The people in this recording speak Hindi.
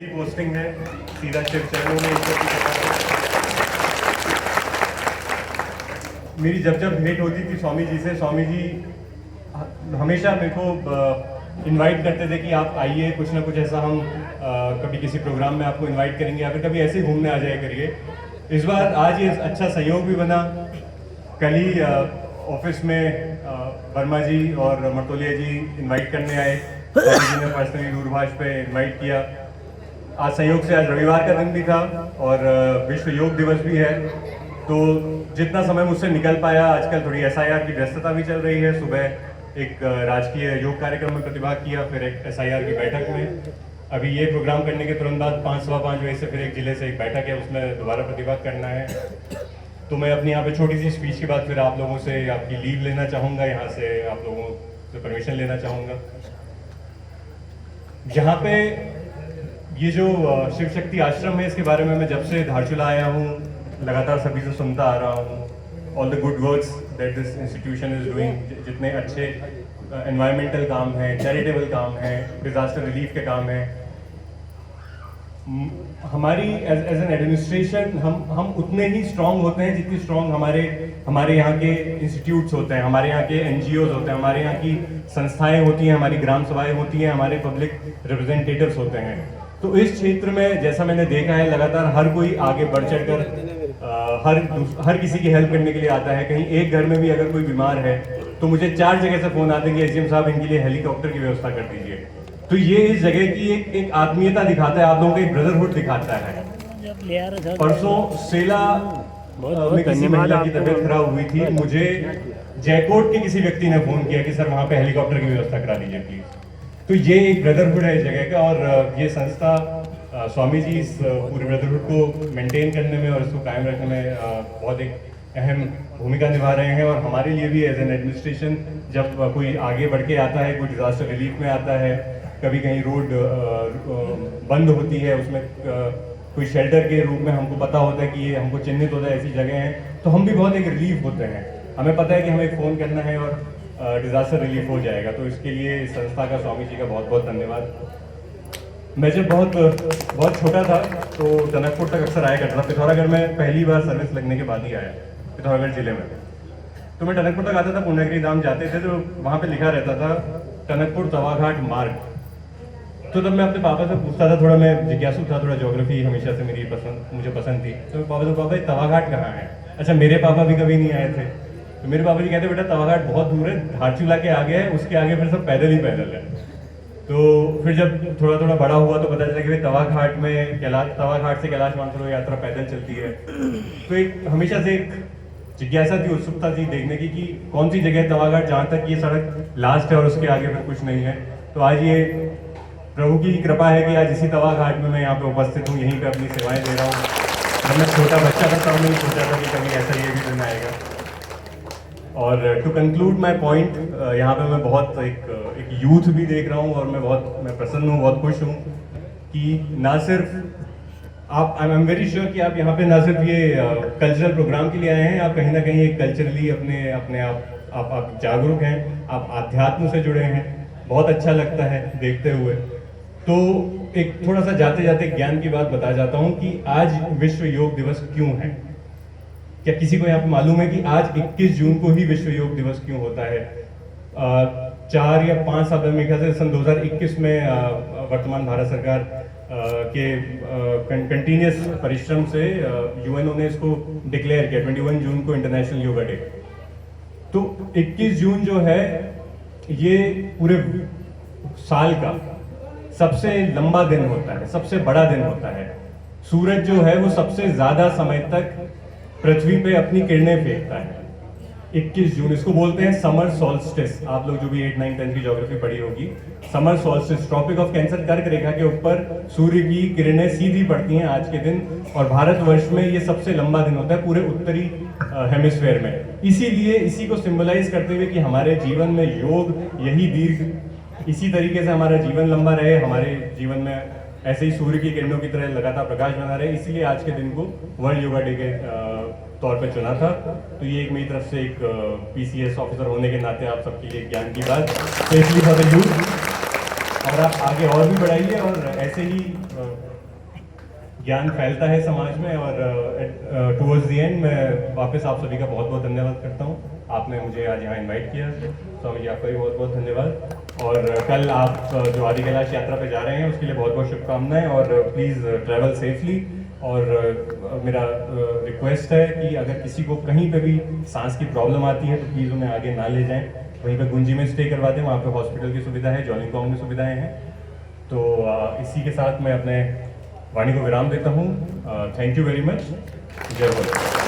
पोस्टिंग है, सीधा शिव चरणों में ईश्वर की कृपा से। मेरी जब जब भेंट होती थी स्वामी जी से, स्वामी जी हमेशा मेरे को इनवाइट करते थे कि आप आइए, कुछ ना कुछ ऐसा हम कभी किसी प्रोग्राम में आपको इनवाइट करेंगे या फिर कभी ऐसे ही घूमने आ जाया करिए। इस बार आज ये अच्छा सहयोग भी बना। कल ही ऑफिस में वर्मा जी और मटोलिया जी इनवाइट करने आए, स्वामी जी ने पर्सनली दूरभाष पे इनवाइट किया। आज संयोग से आज रविवार का दिन भी था और विश्व योग दिवस भी है, तो जितना समय मुझसे निकल पाया, आजकल थोड़ी एसआईआर की व्यस्तता भी चल रही है। सुबह एक राजकीय योग कार्यक्रम में प्रतिभाग किया, फिर एक एसआईआर की बैठक में। अभी ये प्रोग्राम करने के तुरंत बाद 5-5 बजे से फिर एक जिले से एक बैठक है, उसमें दोबारा प्रतिभाग करना है। तो मैं अपनी यहाँ पे छोटी सी स्पीच के बाद फिर आप लोगों से आपकी लीव लेना चाहूँगा, यहाँ से आप लोगों से परमिशन लेना चाहूँगा। यहाँ पे ये जो शिव शक्ति आश्रम है, इसके बारे में मैं जब से धारचूला आया हूँ लगातार सभी से सुनता आ रहा हूँ। All the good works that this institution is doing, जितने अच्छे एनवायरमेंटल काम हैं, चैरिटेबल काम हैं, डिजास्टर रिलीफ के काम हैं। हमारी एज एन एडमिनिस्ट्रेशन हम उतने ही स्ट्रांग होते हैं जितनी स्ट्रांग हमारे यहाँ के इंस्टीट्यूट्स होते हैं, हमारे यहाँ के एनजीओज होते हैं, हमारे यहाँ की संस्थाएं होती हैं, हमारी ग्राम सभाएं होती हैं, हमारे पब्लिक रिप्रेजेंटेटिव्स होते हैं। तो इस क्षेत्र में जैसा मैंने देखा है, लगातार हर कोई आगे बढ़ चढ़कर हर किसी की हेल्प करने के लिए आता है। कहीं एक घर में भी अगर कोई बीमार है तो मुझे 4 जगह से फोन आते हैं कि एसडीएम साहब इनके लिए हेलीकॉप्टर की व्यवस्था कर दीजिए। तो ये इस जगह की एक आत्मीयता दिखाता है, आप लोगों का एक ब्रदरहुड दिखाता है। परसों सेला में किसी महिला की तबीयत खराब हुई थी, मुझे जयकोट के किसी व्यक्ति ने फोन किया कि सर वहाँ पे हेलीकॉप्टर की व्यवस्था करा दीजिए प्लीज। तो ये एक ब्रदरहुड है इस जगह का, और ये संस्था स्वामी जी इस पूरे ब्रदरहुड को मेंटेन करने में और इसको कायम रखने में बहुत एक अहम भूमिका निभा रहे हैं। और हमारे लिए भी एज एन एडमिनिस्ट्रेशन, जब कोई आगे बढ़ के आता है, कोई डिजास्टर रिलीफ में आता है, कभी कहीं रोड बंद होती है, उसमें कोई शेल्टर के रूप में हमको पता होता है कि ये हमको चिन्हित होता है ऐसी जगह हैं, तो हम भी बहुत एक रिलीफ होते हैं। हमें पता है कि हमें एक फ़ोन करना है और डिजास्टर रिलीफ हो जाएगा। तो इसके लिए इस संस्था का स्वामी जी का बहुत बहुत धन्यवाद। मैं जब बहुत छोटा था तो टनकपुर तक अक्सर आया करता था। पिथौरागढ़ में पहली बार सर्विस लगने के बाद ही आया, पिथौरागढ़ जिले में। तो मैं टनकपुर तक आता था, पूर्णागिरी धाम जाते थे, तो वहाँ पे लिखा रहता था टनकपुर तवाघाट मार्ग। तो तब मैं अपने पापा से पूछता था, थोड़ा मैं जिज्ञासु था, थोड़ा ज्योग्राफी हमेशा से मुझे पसंद थी। तो पापा से, पापा तवाघाट कहाँ है? अच्छा, मेरे पापा भी कभी नहीं आए थे, तो मेरे पापा जी कहते बेटा तवाघाट बहुत दूर है, धारचूला के आगे है, उसके आगे फिर सब पैदल ही पैदल है। तो फिर जब थोड़ा थोड़ा बड़ा हुआ तो पता चला कि तवाघाट से कैलाश मानसरोवर यात्रा पैदल चलती है। तो एक हमेशा से एक जिज्ञासा थी, उत्सुकता थी देखने की कि कौन सी जगह है तवाघाट जहाँ तक ये सड़क लास्ट है और उसके आगे फिर कुछ नहीं है। तो आज ये प्रभु की कृपा है कि आज इसी तवाघाट में मैं यहाँ पे उपस्थित हूँ, यहीं पे अपनी सेवाएं दे रहा हूँ। जब मैं छोटा बच्चा था तब नहीं सोचा था कि कभी ऐसा ये भी दिन आएगा। और टू कंक्लूड माई पॉइंट, यहाँ पे मैं बहुत एक यूथ भी देख रहा हूँ और मैं प्रसन्न हूँ, बहुत खुश हूँ कि ना सिर्फ आप, आई एम वेरी श्योर कि आप यहाँ पे ना सिर्फ ये कल्चरल प्रोग्राम के लिए आए हैं, आप कहीं ना कहीं एक कल्चरली अपने आप जागरूक हैं, आप आध्यात्म से जुड़े हैं। बहुत अच्छा लगता है देखते हुए। तो एक थोड़ा सा जाते जाते ज्ञान की बात बता जाता हूँ कि आज विश्व योग दिवस क्यों है। क्या किसी को यहाँ पे मालूम है कि आज 21 जून को ही विश्व योग दिवस क्यों होता है? 4 या 5 साल में, ख्याल से सन 2021 में वर्तमान भारत सरकार के कंटिन्यूस परिश्रम से यूएनओ ने इसको डिक्लेयर किया 21 जून को इंटरनेशनल योगा डे। तो 21 जून जो है ये पूरे साल का सबसे लंबा दिन होता है, सबसे बड़ा दिन होता है। सूरज जो है वो सबसे ज्यादा समय तक पृथ्वी पे अपनी किरणें फेंकता है। 21 जून इसको बोलते हैं समर सॉल्स्टिस। आप लोग जो भी 8, 9, 10 की ज्योग्राफी पढ़ी होगी, summer solstice tropic of cancer कर्क रेखा के ऊपर सूर्य की किरणें सीधी पड़ती हैं आज के दिन, और भारतवर्ष में ये सबसे लंबा दिन होता है पूरे उत्तरी हेमिस्फेयर में। इसीलिए इसी को सिंबलाइज करते हुए कि हमारे जीवन में योग इसी तरीके से हमारा जीवन लंबा रहे, हमारे जीवन में ऐसे ही सूर्य की किरणों की तरह लगातार प्रकाश बना रहे, इसीलिए आज के दिन को वर्ल्ड योगा डे के तौर पे चुना था। तो ये एक मेरी तरफ से एक पीसीएस ऑफिसर होने के नाते आप सबके लिए ज्ञान की बात, स्पेशली फॉर द यूथ। और आप आगे और भी बढ़ाइए और ऐसे ही ज्ञान फैलता है समाज में। और टुवर्ड्स द एंड मैं वापस आप सभी का बहुत बहुत धन्यवाद करता हूँ, आपने मुझे आज यहाँ इनवाइट किया। स्वामी जी आपका भी बहुत बहुत धन्यवाद। और कल आप जो आदि कैलाश यात्रा पे जा रहे हैं उसके लिए बहुत बहुत शुभकामनाएं, और प्लीज़ ट्रैवल सेफली। और मेरा रिक्वेस्ट है कि अगर किसी को कहीं पे भी सांस की प्रॉब्लम आती है तो प्लीज़ उन्हें आगे ना ले जाएं, वहीं पे गुंजी में स्टे करवा दें, वहाँ पे हॉस्पिटल की सुविधा है, जॉलिंगोंग में सुविधाएं हैं। तो इसी के साथ मैं अपने वाणी को विराम देता हूँ। Thank you very much. जय बोले।